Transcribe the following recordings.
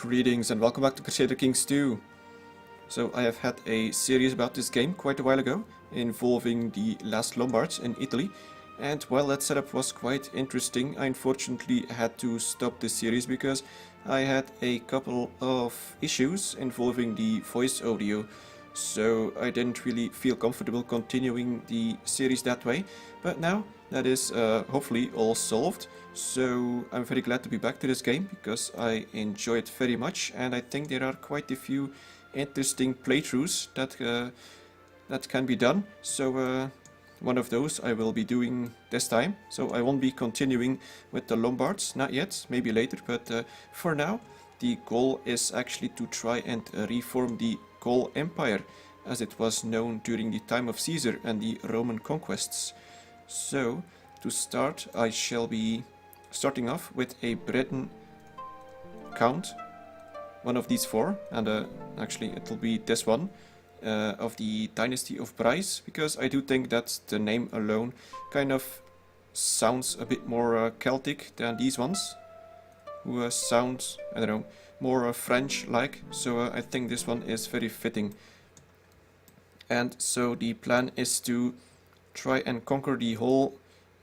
Greetings and welcome back to Crusader Kings 2. So I have had a series about this game quite a while ago, involving the last Lombards in Italy, and while that setup was quite interesting, I unfortunately had to stop this series because I had a couple of issues involving the voice audio, so I didn't really feel comfortable continuing the series that way, but now that is hopefully all solved. So I'm very glad to be back to this game because I enjoy it very much, and I think there are quite a few interesting playthroughs that can be done. So one of those I will be doing this time. So I won't be continuing with the Lombards, not yet, maybe later, but for now the goal is actually to try and reform the Gaul Empire as it was known during the time of Caesar and the Roman conquests. So to start, I shall be starting off with a Breton count, one of these four, and actually it'll be this one, of the dynasty of Bryce, because I do think that the name alone kind of sounds a bit more Celtic than these ones, who sound, I don't know, more French-like, so I think this one is very fitting. And so the plan is to try and conquer the whole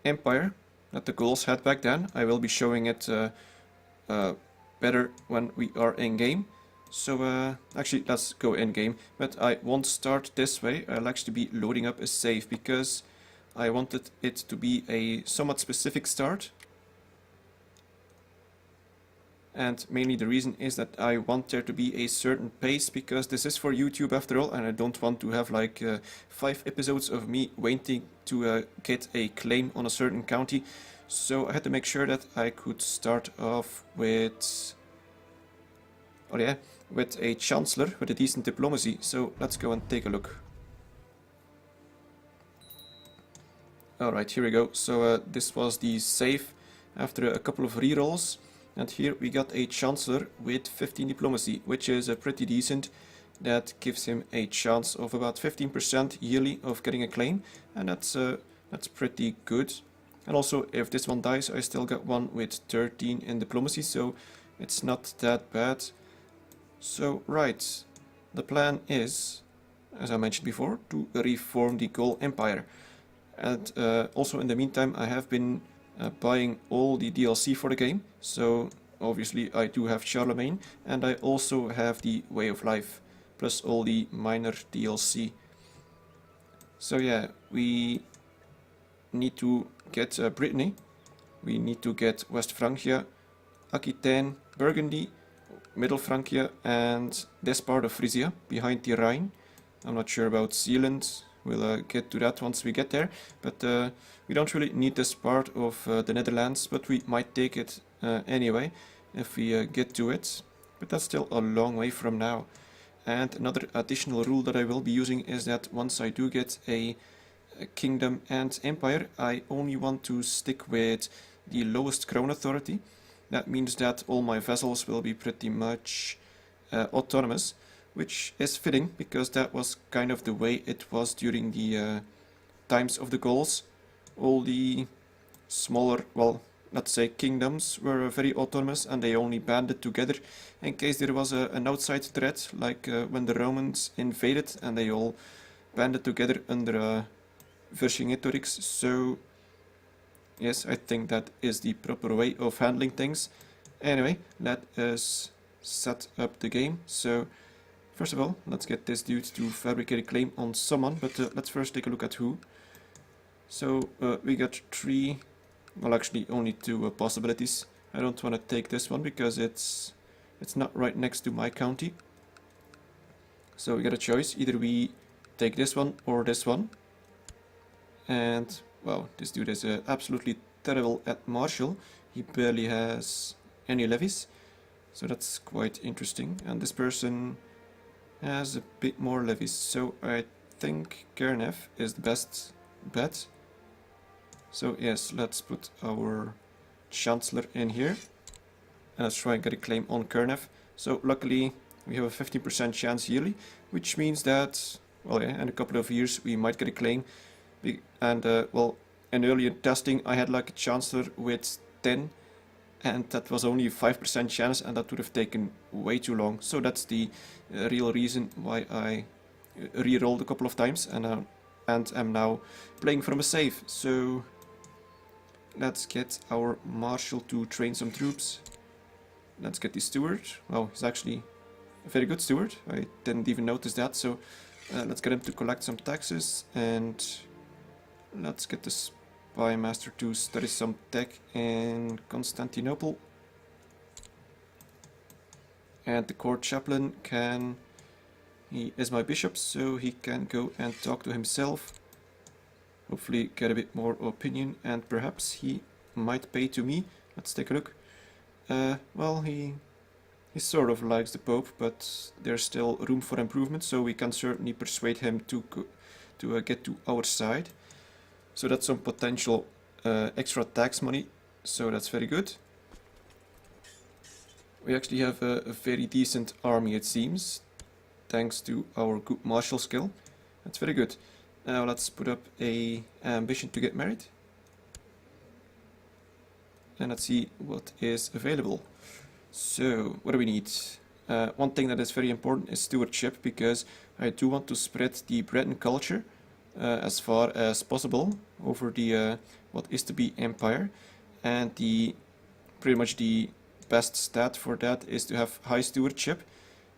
empire that the Gauls had back then. I will be showing it better when we are in game. So actually let's go in game, but I won't start this way. I'll actually be loading up a save because I wanted it to be a somewhat specific start. And mainly the reason is that I want there to be a certain pace, because this is for YouTube after all, and I don't want to have like 5 episodes of me waiting to get a claim on a certain county. So I had to make sure that I could start off with, oh yeah, with a chancellor with a decent diplomacy. So let's go and take a look. Alright, here we go. So this was the save after a couple of rerolls. And here we got a Chancellor with 15 diplomacy, which is pretty decent. That gives him a chance of about 15% yearly of getting a claim, and that's pretty good. And also, if this one dies, I still got one with 13 in diplomacy, so it's not that bad. So right, the plan is, as I mentioned before, to reform the Gaul Empire. And also in the meantime, I have been buying all the DLC for the game, so obviously I do have Charlemagne, and I also have the Way of Life, plus all the minor DLC. So yeah, we need to get Brittany, we need to get West Francia, Aquitaine, Burgundy, Middle Francia, and this part of Frisia, behind the Rhine. I'm not sure about Zealand. We'll get to that once we get there, but we don't really need this part of the Netherlands, but we might take it anyway if we get to it. But that's still a long way from now. And another additional rule that I will be using is that once I do get a kingdom and empire, I only want to stick with the lowest crown authority. That means that all my vassals will be pretty much autonomous, which is fitting because that was kind of the way it was during the times of the Gauls. All the smaller, well, let's say kingdoms were very autonomous, and they only banded together in case there was an outside threat, like when the Romans invaded and they all banded together under Vercingetorix. So yes, I think that is the proper way of handling things. Anyway, let us set up the game. So first of all, let's get this dude to fabricate a claim on someone, but let's first take a look at who. So we got 3, well actually only 2 possibilities. I don't want to take this one because it's not right next to my county. So we got a choice, either we take this one or this one. And wow, this dude is absolutely terrible at martial. He barely has any levies, so that's quite interesting. And this person has a bit more levies, so I think Kernev is the best bet. So yes, let's put our Chancellor in here, and let's try and get a claim on Kernev. So luckily we have a 15% chance yearly, which means that, well yeah, in a couple of years we might get a claim. And well, in earlier testing I had like a Chancellor with 10 and that was only a 5% chance, and that would have taken way too long. So that's the real reason why I re-rolled a couple of times and am now playing from a save. So let's get our marshal to train some troops. Let's get the steward. Well, he's actually a very good steward. I didn't even notice that. So let's get him to collect some taxes, and let's get the spy master to study some tech in Constantinople. And the court chaplain he is my bishop, so he can go and talk to himself. Hopefully get a bit more opinion, and perhaps he might pay to me. Let's take a look. Well, he sort of likes the Pope, but there's still room for improvement, so we can certainly persuade him to get to our side. So that's some potential extra tax money, so that's very good. We actually have a very decent army, it seems, thanks to our good martial skill. That's very good. Now let's put up a ambition to get married. And let's see what is available. So, what do we need? One thing that is very important is stewardship, because I do want to spread the Breton culture as far as possible over the what is to be empire. And pretty much the best stat for that is to have high stewardship.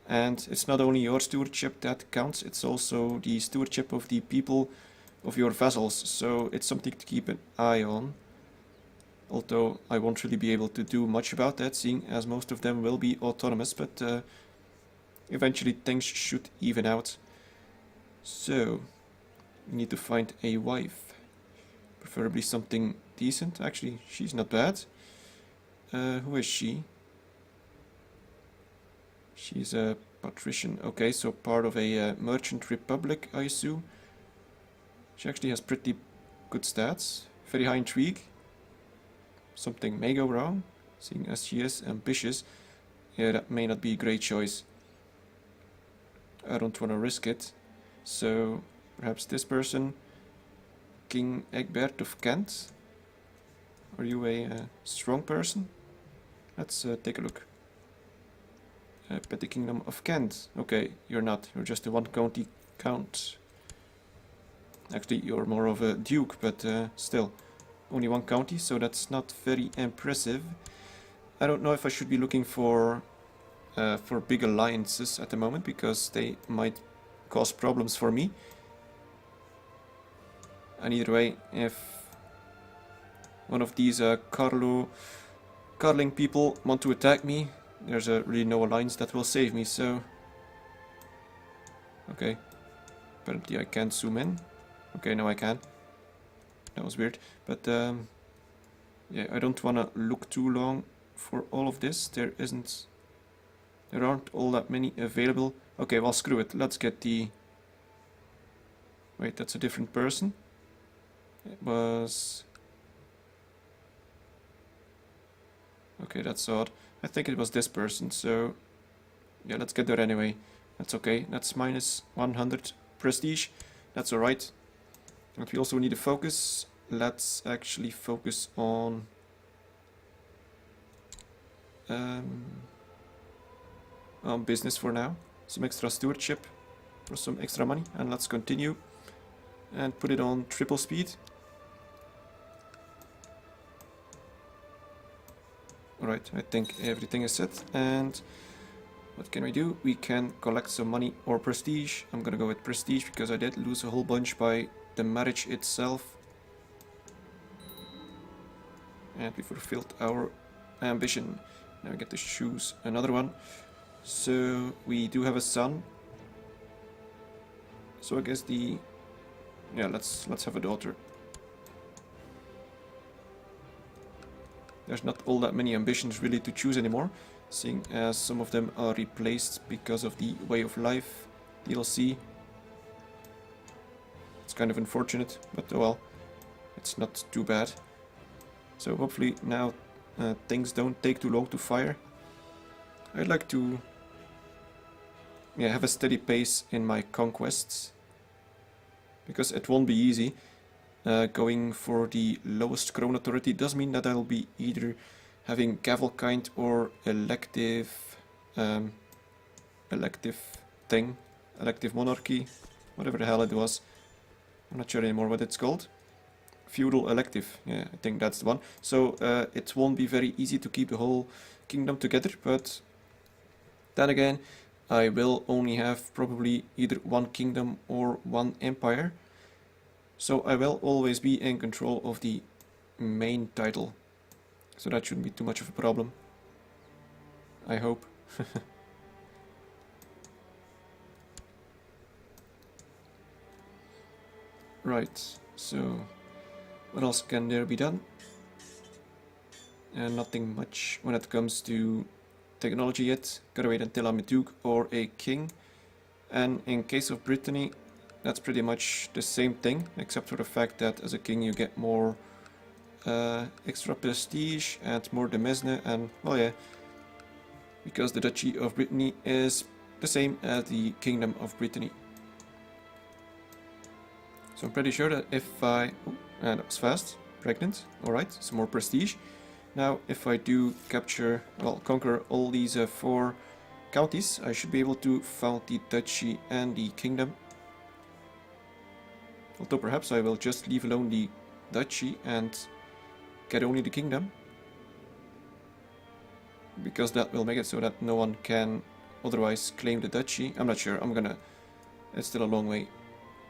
And it's not only your stewardship that counts, it's also the stewardship of the people of your vassals. So it's something to keep an eye on. Although I won't really be able to do much about that, seeing as most of them will be autonomous, but eventually things should even out. So, we need to find a wife. Preferably something decent. Actually, she's not bad. Who is she? She's a patrician. Okay, so part of a merchant republic, I assume. She actually has pretty good stats. Very high intrigue. Something may go wrong, seeing as she is ambitious. Yeah, that may not be a great choice. I don't want to risk it. So, perhaps this person, King Egbert of Kent. Are you a strong person? Let's take a look. Petty Kingdom of Kent. Okay, you're not. You're just a one county count. Actually, you're more of a duke, but still. Only one county, so that's not very impressive. I don't know if I should be looking for big alliances at the moment, because they might cause problems for me. And either way, if one of these Carling people want to attack me, there's really no alliance that will save me, so... Okay. Apparently I can't zoom in. Okay, now I can. That was weird, but yeah, I don't want to look too long for all of this. There aren't all that many available. Okay, well, screw it. Let's get the... Wait, that's a different person. It was... Okay, that's odd. I think it was this person, so... Yeah, let's get there anyway. That's okay. That's minus 100 prestige. That's alright. And we also need a focus. Let's actually focus on business for now. Some extra stewardship for some extra money, and let's continue and put it on triple speed. Alright, I think everything is set, and what can we do? We can collect some money or prestige. I'm gonna go with prestige because I did lose a whole bunch by the marriage itself. And we fulfilled our ambition. Now we get to choose another one. So we do have a son. So I guess yeah, let's have a daughter. There's not all that many ambitions really to choose anymore, seeing as some of them are replaced because of the Way of Life DLC. It's kind of unfortunate, but oh well, it's not too bad. So hopefully now things don't take too long to fire. I'd like to have a steady pace in my conquests, because it won't be easy. Going for the lowest crown authority does mean that I'll be either having cavalkind or elective elective thing, elective monarchy, whatever the hell it was. I'm not sure anymore what it's called. Feudal elective, yeah, I think that's the one. So it won't be very easy to keep the whole kingdom together, but then again, I will only have probably either one kingdom or one empire. So I will always be in control of the main title. So that shouldn't be too much of a problem. I hope. Right, so what else can there be done? Nothing much when it comes to technology yet. Gotta wait until I'm a duke or a king. And in case of Brittany, that's pretty much the same thing, except for the fact that as a king you get more extra prestige and more demesne, and well, yeah, because the Duchy of Brittany is the same as the Kingdom of Brittany. So I'm pretty sure that if I... Oh, and that was fast. Pregnant. Alright, some more prestige. Now, if I do capture, well, conquer all these 4 counties, I should be able to found the Duchy and the Kingdom. Although perhaps I will just leave alone the Duchy and get only the Kingdom. Because that will make it so that no one can otherwise claim the Duchy. I'm not sure, I'm gonna... It's still a long way.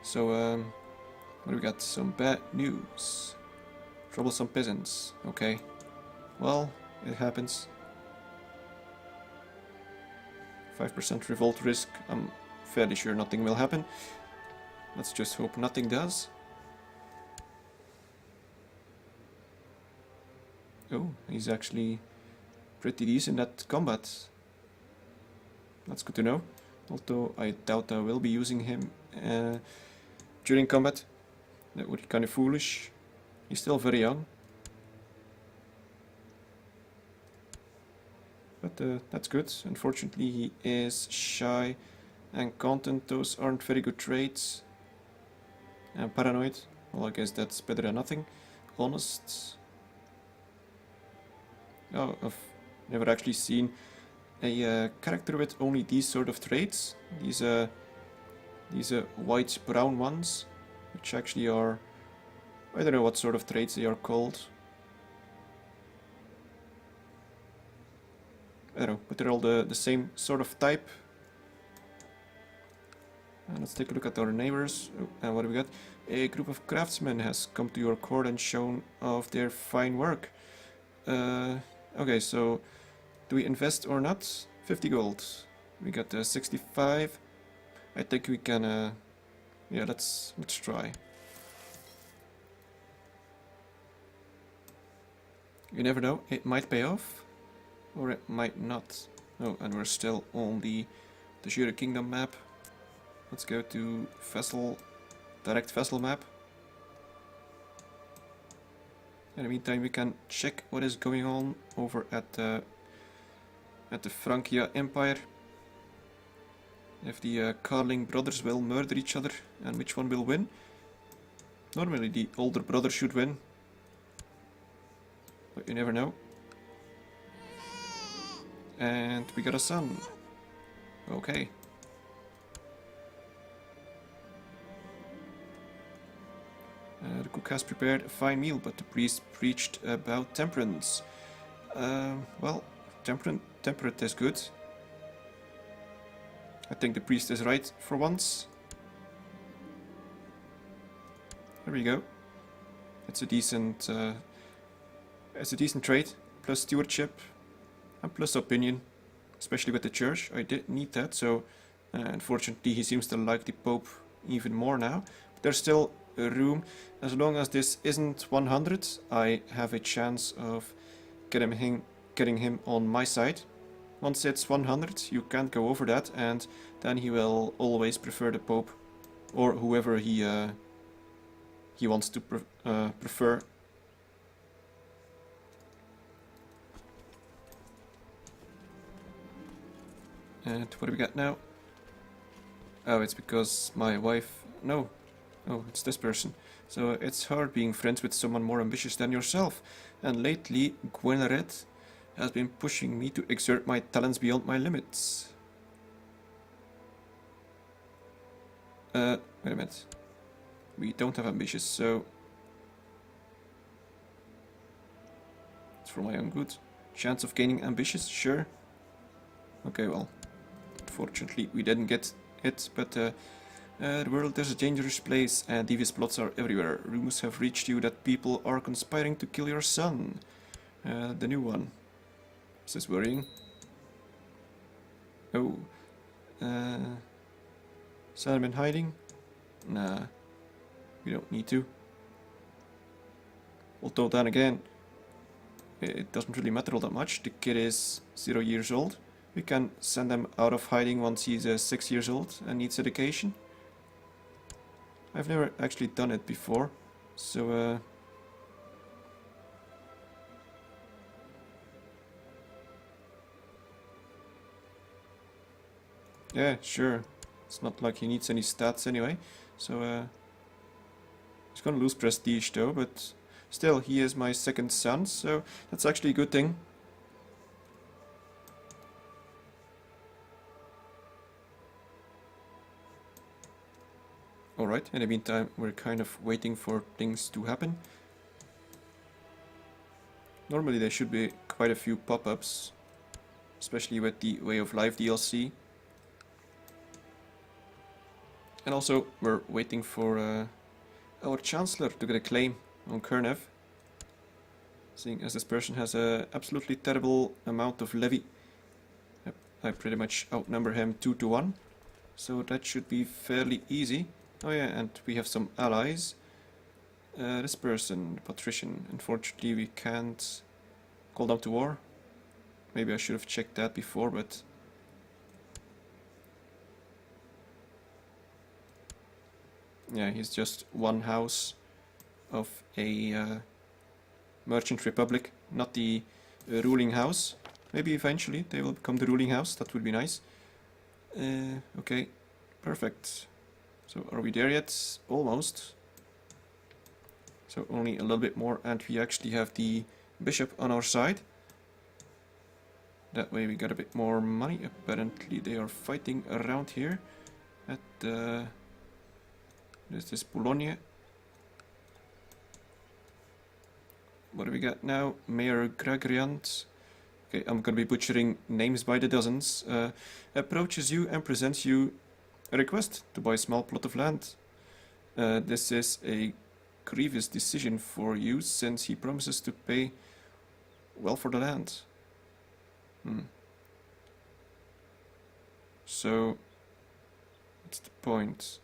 So, what do we got? Some bad news. Troublesome peasants. Okay. Well, it happens. 5% revolt risk. I'm fairly sure nothing will happen. Let's just hope nothing does. Oh, he's actually pretty decent at combat. That's good to know. Although I doubt I will be using him during combat. That would be kind of foolish. He's still very young. But that's good. Unfortunately, he is shy and content. Those aren't very good traits. And paranoid. Well, I guess that's better than nothing. Honest. Oh, I've never actually seen a character with only these sort of traits. These white-brown ones, which actually are... I don't know what sort of traits they are called. I don't know, but they're all the same sort of type. And let's take a look at our neighbors. Oh, and what do we got? A group of craftsmen has come to your court and shown off their fine work. Okay, so do we invest or not? 50 gold. We got 65. I think we can. Yeah, let's try. You never know. It might pay off, or it might not. Oh, and we're still on the Crusader Kingdom map. Let's go to Vessel, direct Vessel map. In the meantime, we can check what is going on over at the Francia Empire. If the Carling brothers will murder each other and which one will win. Normally the older brother should win, but you never know. And we got a son. Okay. The cook has prepared a fine meal, but the priest preached about temperance. Well, temperate is good. I think the priest is right for once. There we go. It's a decent trait, plus stewardship and plus opinion, especially with the church. I did need that, so unfortunately he seems to like the Pope even more now. But there's still room. As long as this isn't 100, I have a chance of getting him on my side. Once it's 100, you can't go over that, and then he will always prefer the Pope, or whoever he wants to prefer. And what do we got now? Oh, it's because my wife... No. Oh, it's this person. So it's hard being friends with someone more ambitious than yourself. And lately, Gweneret has been pushing me to exert my talents beyond my limits. Wait a minute. We don't have ambitious, so it's for my own good. Chance of gaining ambitious, sure. Okay, well, fortunately we didn't get it, but the world is a dangerous place and devious plots are everywhere. Rumors have reached you that people are conspiring to kill your son. The new one. Is this worrying? Oh. Son in hiding? Nah. We don't need to. Although then again, it doesn't really matter all that much. The kid is 0 years old. We can send him out of hiding once he's 6 years old and needs education. I've never actually done it before, so yeah, sure. It's not like he needs any stats anyway, so he's gonna lose prestige though, but still, he is my second son, so that's actually a good thing. Alright, in the meantime, we're kind of waiting for things to happen. Normally there should be quite a few pop-ups, especially with the Way of Life DLC. And also, we're waiting for our Chancellor to get a claim on Kurnev, seeing as this person has a absolutely terrible amount of levy. I pretty much outnumber him 2 to 1, so that should be fairly easy. Oh yeah, and we have some allies. This person, the patrician, unfortunately we can't call down to war. Maybe I should have checked that before, but yeah, he's just one house of a merchant republic, not the ruling house. Maybe eventually they will become the ruling house, that would be nice. Okay, perfect. So are we there yet? Almost. So only a little bit more and we actually have the bishop on our side. That way we got a bit more money. Apparently they are fighting around here at this is Bologna. What do we got now? Mayor Gregoriant. Okay, I'm gonna be butchering names by the dozens. Approaches you and presents you a request to buy a small plot of land. This is a grievous decision for you since he promises to pay well for the land. So, what's the point?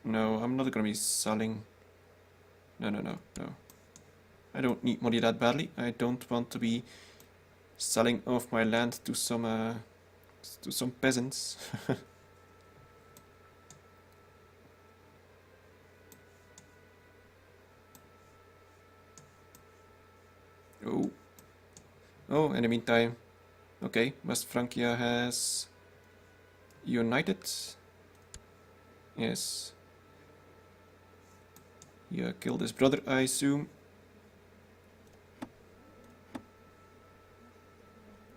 No, I'm not gonna be selling. No. I don't need money that badly. I don't want to be selling off my land to some peasants. Oh, in the meantime, okay, West Francia has united. Yes. Yeah, killed his brother, I assume.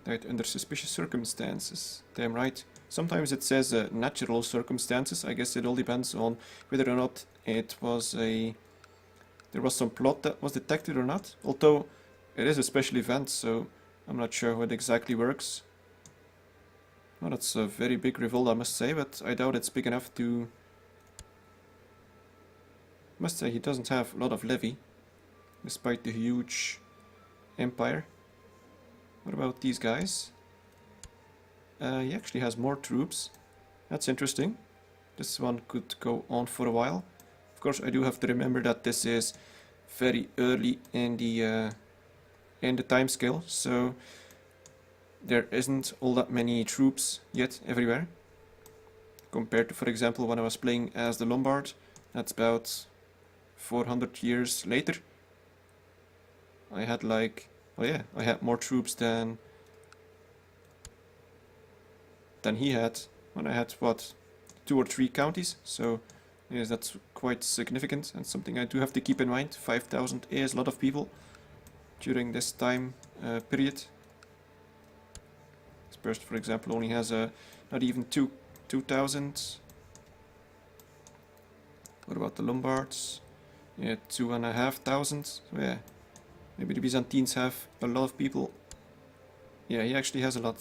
Died under suspicious circumstances. Damn right. Sometimes it says natural circumstances. I guess it all depends on whether or not it was there was some plot that was detected or not. Although it is a special event, so I'm not sure how it exactly works. Well, that's a very big revolt, I must say, but I doubt it's big enough to... Must say he doesn't have a lot of levy, despite the huge empire. What about these guys? He actually has more troops. That's interesting. This one could go on for a while. Of course, I do have to remember that this is very early in the time scale, so there isn't all that many troops yet everywhere. Compared to, for example, when I was playing as the Lombard, that's about 400 years later. I had like, oh yeah, I had more troops than he had when I had, what, 2 or 3 counties. So yes, that's quite significant and something I do have to keep in mind. 5,000 is a lot of people. during this time period. This person, for example, only has not even 2,000. What about the Lombards? Yeah, 2,500. So yeah, maybe the Byzantines have a lot of people. Yeah, he actually has a lot.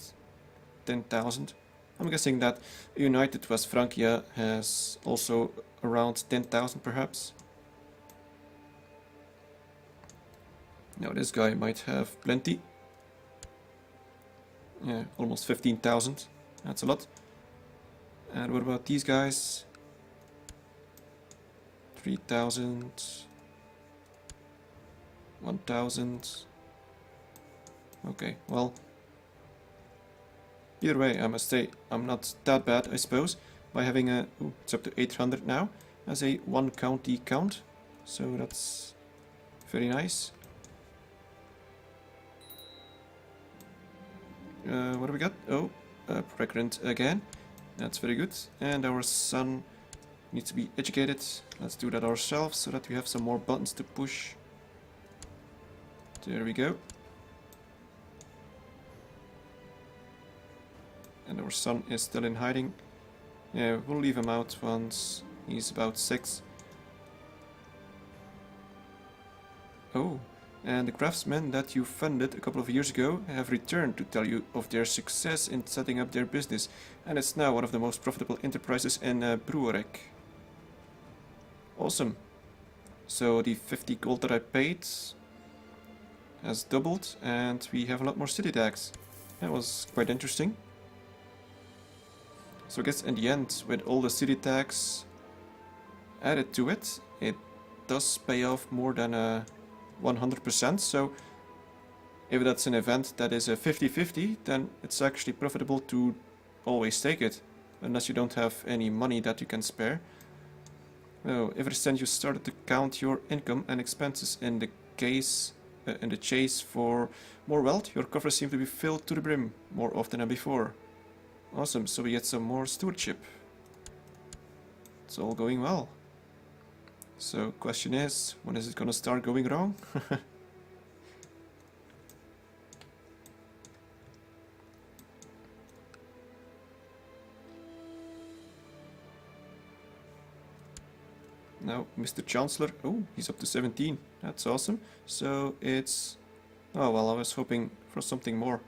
10,000. I'm guessing that United West Francia has also around 10,000 perhaps. Now this guy might have plenty. Yeah, almost 15,000. That's a lot. And what about these guys? 3,000. 1,000. Okay, well, either way, I must say I'm not that bad, I suppose, by having a... Ooh, it's up to 800 now, as a one county count. So that's very nice. What do we got? Oh, pregnant again. That's very good. And our son needs to be educated. Let's do that ourselves, so that we have some more buttons to push. There we go. And our son is still in hiding. Yeah, we'll leave him out once he's about 6. Oh, and the craftsmen that you funded a couple of years ago have returned to tell you of their success in setting up their business, and it's now one of the most profitable enterprises in Brewerek. Awesome. So the 50 gold that I paid has doubled, and we have a lot more city tax. That was quite interesting. So I guess in the end, with all the city tax added to it, it does pay off more than 100%. So if that's an event that is a 50-50, then it's actually profitable to always take it, unless you don't have any money that you can spare. Oh, ever since you started to count your income and expenses in the chase for more wealth, your coffers seem to be filled to the brim more often than before. Awesome, so we get some more stewardship. It's all going well. So, question is, when is it gonna start going wrong? Now, Mr. Chancellor, oh, he's up to 17. That's awesome. So it's... Oh, well, I was hoping for something more.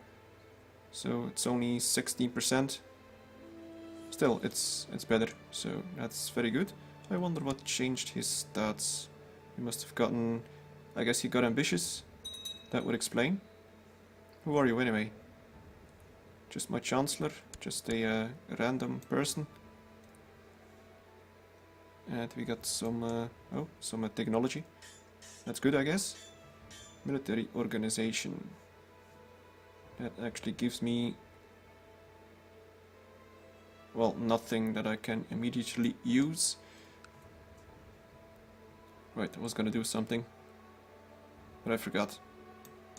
So it's only 16%. Still, it's better, so that's very good. I wonder what changed his stats. He must have gotten... I guess he got ambitious. That would explain. Who are you anyway? Just my Chancellor? Just a random person? And we got some... some technology. That's good, I guess. Military organization. That actually gives me... well, nothing that I can immediately use. Right, I was gonna do something, but I forgot.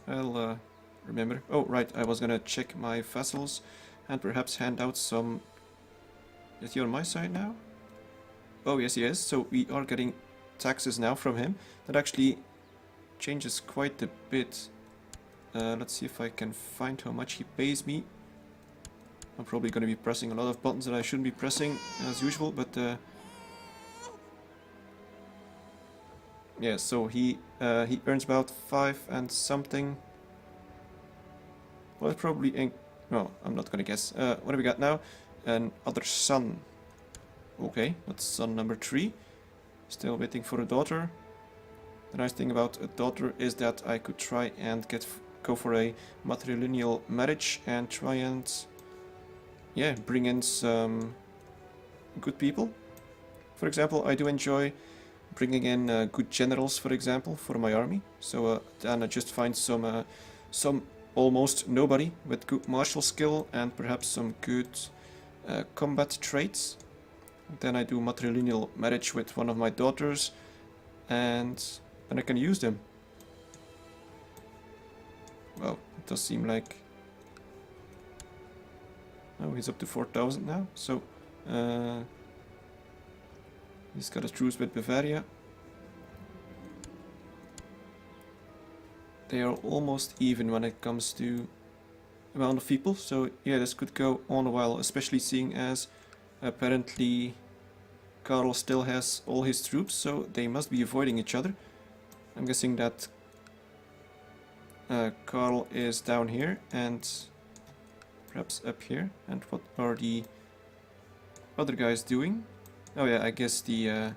I'll remember. Oh, right, I was gonna check my vassals and perhaps hand out some... Is he on my side now? Oh, yes, he is. So we are getting taxes now from him. That actually changes quite a bit. Let's see if I can find how much he pays me. I'm probably going to be pressing a lot of buttons that I shouldn't be pressing as usual, but yeah, so he earns about 5 and something. Well, it's probably in... No, I'm not going to guess. What do we got now? Another son. Okay, that's son number 3. Still waiting for a daughter. The nice thing about a daughter is that I could try and go for a matrilineal marriage and try and, yeah, bring in some good people. For example, I do enjoy bringing in good generals, for example, for my army. So then I just find some almost nobody with good martial skill and perhaps some good combat traits. Then I do matrilineal marriage with one of my daughters, and then I can use them. Well, it does seem like... Oh, he's up to 4,000 now, so... he's got a truce with Bavaria. they are almost even when it comes to amount of people. So yeah, this could go on a while, especially seeing as apparently Karl still has all his troops, so they must be avoiding each other. I'm guessing that Karl is down here and perhaps up here. And what are the other guys doing? Oh yeah, I guess the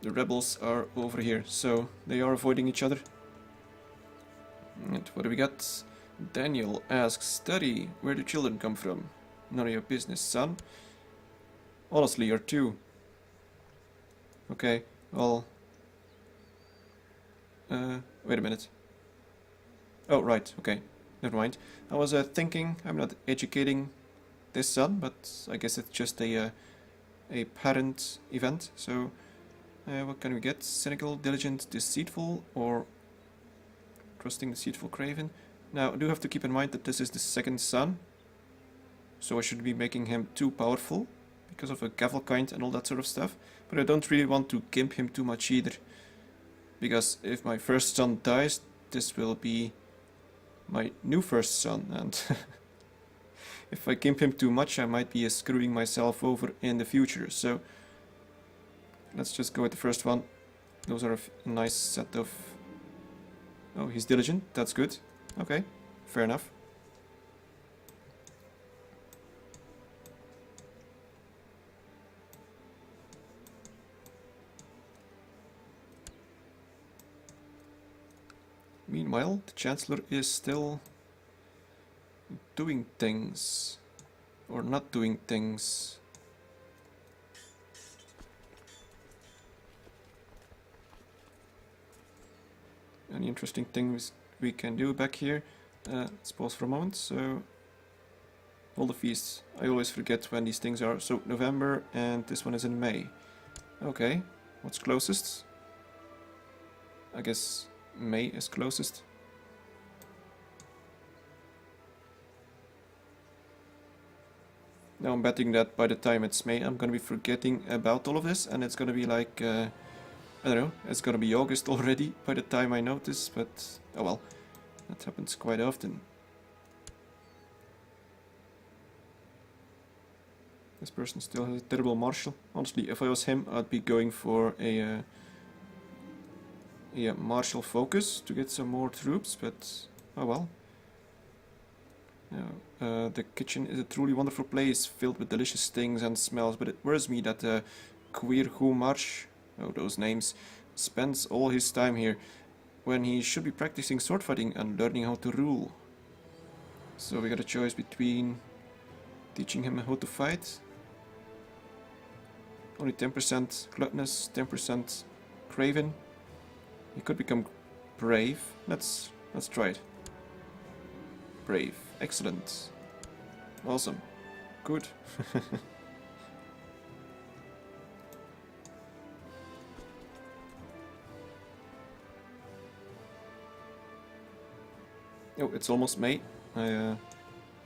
rebels are over here, so they are avoiding each other. And what do we got? Daniel asks, study, where do children come from? None of your business, son. Honestly, you're two. Okay, well... wait a minute. Oh, right, okay. Never mind. I was thinking I'm not educating this son, but I guess it's just a parent event, so... what can we get? Cynical, diligent, deceitful, or trusting, deceitful, craven? Now, I do have to keep in mind that this is the second son, so I should be making him too powerful because of a Gavelkind and all that sort of stuff. But I don't really want to gimp him too much either, because if my first son dies, this will be my new first son, and if I gimp him too much, I might be screwing myself over in the future. So let's just go with the first one. Those are a nice set of... Oh, he's diligent. That's good. Okay, fair enough. Meanwhile, the Chancellor is still doing things. Or not doing things. Any interesting things we can do back here? Let's pause for a moment. So, all the feasts. I always forget when these things are. So, November, and this one is in May. Okay, what's closest? I guess May is closest. Now I'm betting that by the time it's May, I'm gonna be forgetting about all of this, and it's gonna be like... I don't know, it's gonna be August already by the time I notice, but oh well, that happens quite often. This person still has a terrible marshal. Honestly, if I was him, I'd be going for a martial focus to get some more troops, but oh well. Now, the kitchen is a truly wonderful place, filled with delicious things and smells, but it worries me that Queer Who March... Oh, those names. Spends all his time here when he should be practicing sword fighting and learning how to rule. So we got a choice between teaching him how to fight. Only 10% gluttonous, 10% craven. He could become brave. Let's try it. Brave. Excellent. Awesome. Good. Oh, it's almost May. I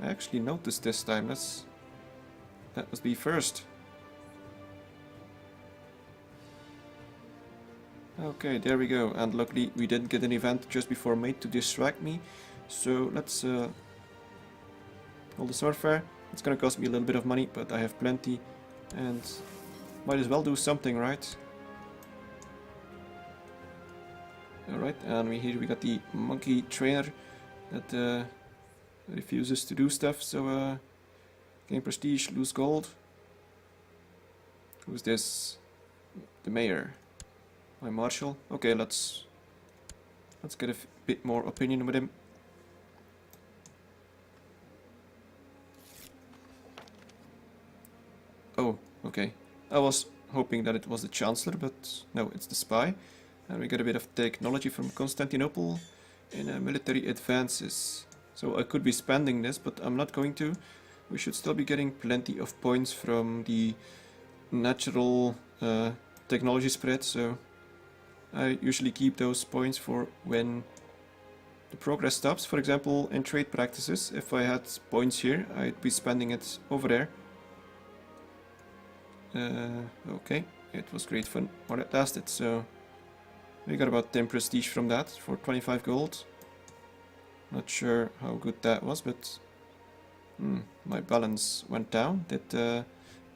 actually noticed this time. That must be first. Okay, there we go. And luckily we didn't get an event just before May to distract me. So let's hold the sword fair. It's gonna cost me a little bit of money, but I have plenty, and might as well do something, right? All right, and here we got the monkey trainer that refuses to do stuff, so gain prestige, lose gold. Who's this? The mayor. My marshal. Okay, let's get a bit more opinion with him. Oh, okay. I was hoping that it was the chancellor, but no, it's the spy. And we got a bit of technology from Constantinople in military advances. So I could be spending this, but I'm not going to. We should still be getting plenty of points from the natural technology spread, so I usually keep those points for when the progress stops. For example, in trade practices, if I had points here, I'd be spending it over there. Okay, it was great fun while it lasted, so We got about 10 prestige from that for 25 gold. Not sure how good that was, but my balance went down.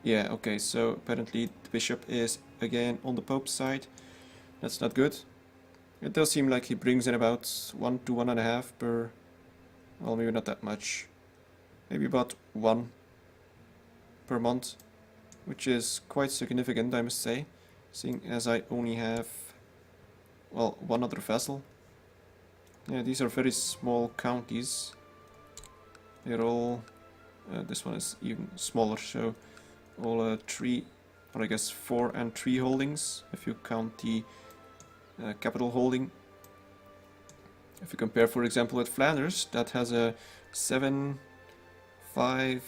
Yeah, okay, so apparently the bishop is again on the Pope's side. That's not good. It does seem like he brings in about 1 to 1.5 per... Well, maybe not that much. Maybe about 1 per month, which is quite significant, I must say, seeing as I only have, well, 1 other vassal. Yeah, these are very small counties. They're all... this one is even smaller, so all 3, or I guess 4 and 3 holdings, if you count the capital holding. If you compare, for example, with Flanders, that has a 7, 5...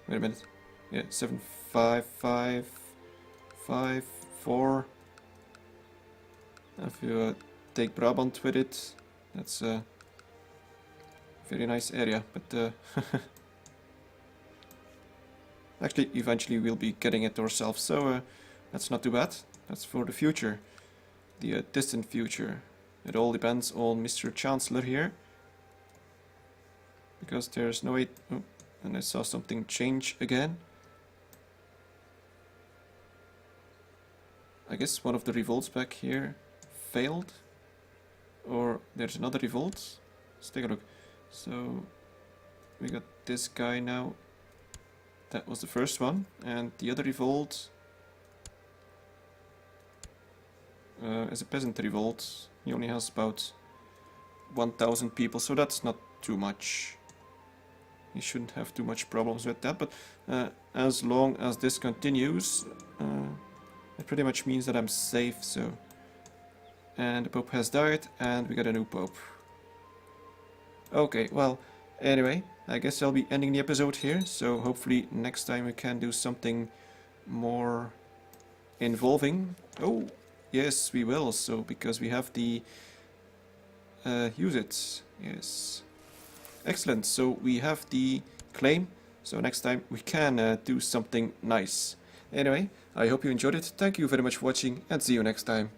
Wait a minute. Yeah, 7, 5, 5, 5, 4. If you take Brabant with it, that's a very nice area, but actually eventually we'll be getting it ourselves, so that's not too bad. That's for the future, the distant future. It all depends on Mr. Chancellor here, because there's no way... Oh, and I saw something change again. I guess one of the revolts back here failed, or there's another revolt. Let's take a look. So we got this guy now. That was the first one, and the other revolt is a peasant revolt. He only has about 1,000 people, so that's not too much. He shouldn't have too much problems with that, but as long as this continues, it pretty much means that I'm safe, so... And the Pope has died, and we got a new Pope. Okay, well, anyway, I guess I'll be ending the episode here, so hopefully next time we can do something more involving. Oh, yes, we will, so because we have the... use it, yes. Excellent, so we have the claim, so next time we can do something nice. Anyway, I hope you enjoyed it, thank you very much for watching, and see you next time.